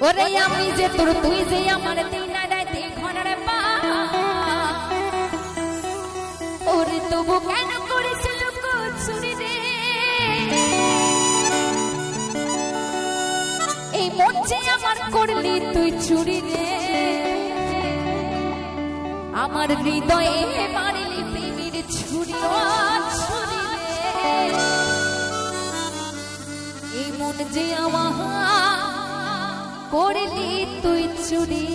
ওরে আমি যে তোর তুই যে আমার দিনা রাতে ঘনার পা ওরে তবু কেন করেছিল চুরি রে এই মন যে আমার করলি তুই চুরি রে আমার হৃদয়ে মারলি প্রেমের ছুরি ছুরি রে এই মন যে আমার করলি তুই চুরি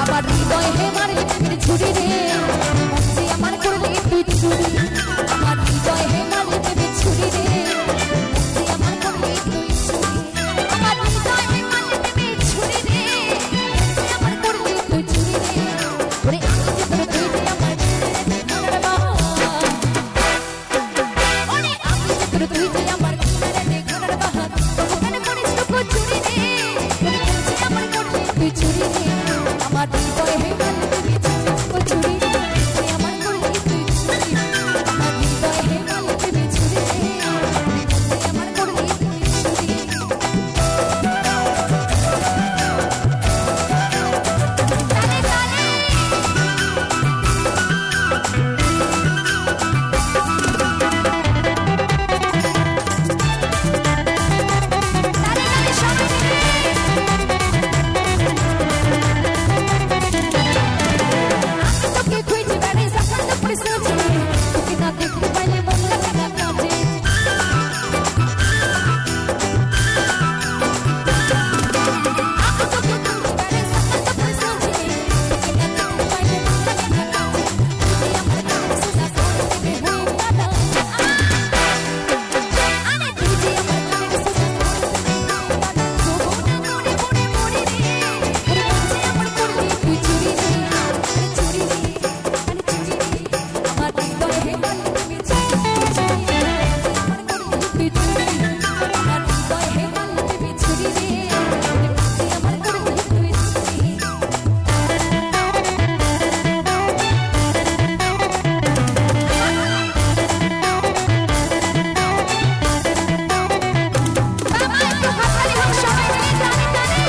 আমার হৃদয় হে মারলি প্রেমের ছুরি রে আমার করলি তুই চুরি আমার হৃদয় হে মারলি প্রেমের ছুরি রে আমার করলি তুই চুরি আমার হৃদয় হে মারলি প্রেমের ছুরি রে আমার করলি তুই চুরি রে ওরে আমি যে তোর তুই যে আমার মনের বাবা ওরে আমি যে তোর তুই যে আমার মনের বাবা তোকে করিস তুই চুরি রে আমার করলি তুই চুরি রে আমার হৃদয় হে মারলি প্রেমের ছুরি রে আমার করলি তুই চুরি আমার হৃদয় হে মারলি প্রেমের ছুরি রে আমার করলি তুই চুরি তালে তালে তালে তালে সবাই তোকে খুঁজে বেড়াই সাকার তো পরিসে তোকে না দেখতে পাইলে মন লাগে না কাজে তোকে খুঁজে বেড়াই সাকার তো পরিসে তোকে না দেখতে পাইলে মন লাগে না কাজে তুই আমার কাছে সাকার থেকে হই কাটা আরে তুই যে আমার কাছে সাকার থেকে হই কাটা মনে মনে রে ওরে কাছে আমার করলি তুই চুরি রে চুরি রে আমার হৃদয় হে মারলি প্রেমের ছুরি রে আমার করলি তুই চুরি আমার হৃদয় হে মারলি প্রেমের ছুরি রে আমার করলি তুই চুরি বাবা একটু হাততালি হোক সবাই মিলে টানে টানে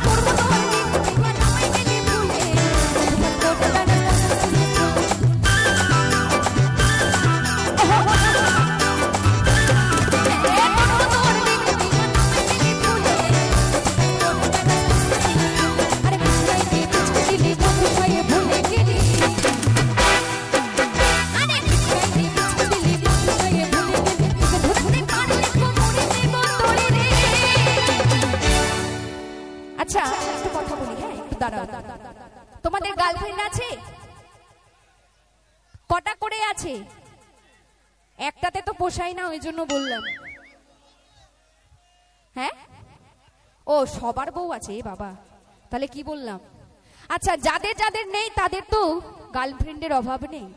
করবো তোমার দিন নামাই গেলি ভুলে তোমার কোটা বেড়া আরে বুঝাই দিয়ে বুঝকে দিলি বন্ধু হয়ে ভুলে গেলি আরে বুঝাই দিয়ে বুঝকে দিলি বন্ধু হয়ে ভুলে গেলি ধরতে পারলে কোমরে দেব তোরে রে আচ্ছা একটা কথা বলি হ্যাঁ একটু দাঁড়াও তোমাদের গার্লফ্রেন্ড আছে কটা করে আছে একটাতে তো পোষায় না ওই জন্য বললাম হ্যাঁ ও সবার বউ আছে এ বাবা তাহলে কি বললাম আচ্ছা যাদের যাদের নেই তাদের তো গার্লফ্রেন্ডের অভাব নেই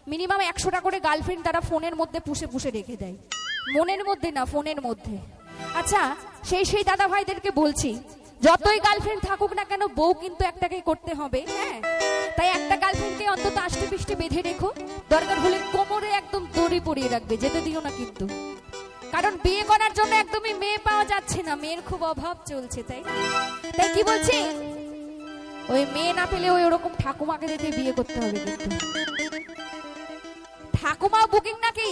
মিনিমাম 100টা করে গার্লফ্রেন্ড তারা ফোনের মধ্যে পুষে পুষে রেখে দেয় মনের মধ্যে না ফোনের মধ্যে আচ্ছা সেই দাদা ভাইদেরকে বলছি যতই গার্লফ্রেন্ড থাকুক না কেন বউ কিন্তু একটাকেই করতে হবে হ্যাঁ তাই একটা গার্লফ্রেন্ডকে অন্তত আষ্টে পৃষ্ঠে বেঁধে রেখো দরকার হলে কোমরে একদম দড়ি পরিয়ে রাখবে যেতে দিও না কিন্তু কারণ বিয়ে করার জন্য একদমই মেয়ে পাওয়া যাচ্ছে না মেয়ের খুব অভাব চলছে তাই তাই কি বলছি ওই মেয়ে না পেলে ওই ওরকম ঠাকুমাকে দেখে বিয়ে করতে হবে কিন্তু ঠাকুমা বুকিং নাকি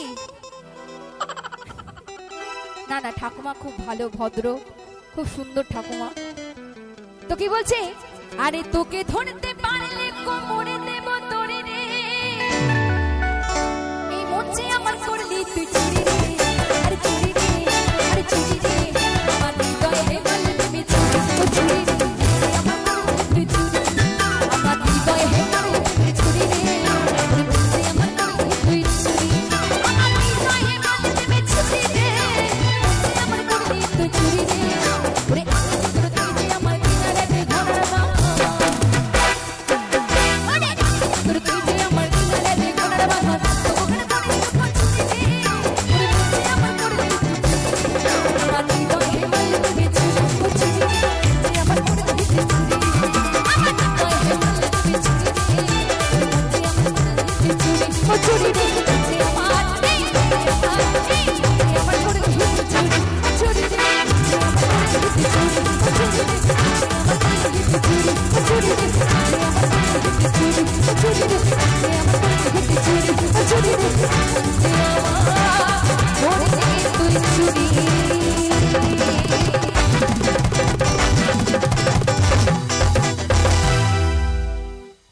না না ঠাকুমা খুব ভালো ভদ্র খুব সুন্দর ঠাকুমা তো কি বলছে আরে তোকে ধরতে পারলে কোমরে দেব তোরে রে এই মন যে আমার করলি তুই চুরি রে